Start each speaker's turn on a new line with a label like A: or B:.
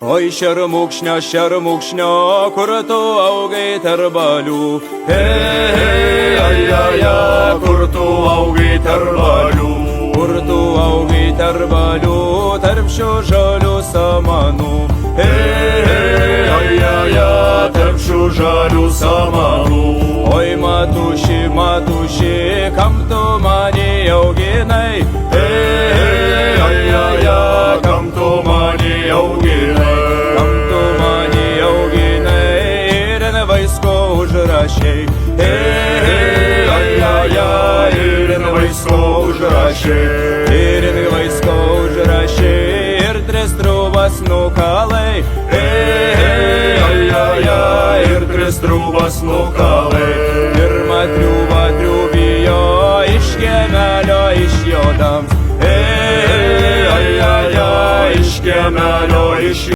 A: Oi šermukšnio, kur tu augai tarp balių. Hei, ai, kur tu augai tarp balių. Kur tu augai tarp balių, tarp šių žalių samanų. Hei, ai, tarp šių žalių samanų. Oi matuši, kam tu mane auginai. Hei, ai, kam tu mane auginai. Kam tu mane auginai ir ant vaisko užrašei. Hei, ai, ir ant vaisko užrašei. Ir ant vaisko užrašei ir tris trūbas nukalai. Hei, ai, ir tris trūbas nukalai. Pirmą triūbą triūbijo iš kiemelio išjodams. Hei, ai, iš kiemelio išjodams.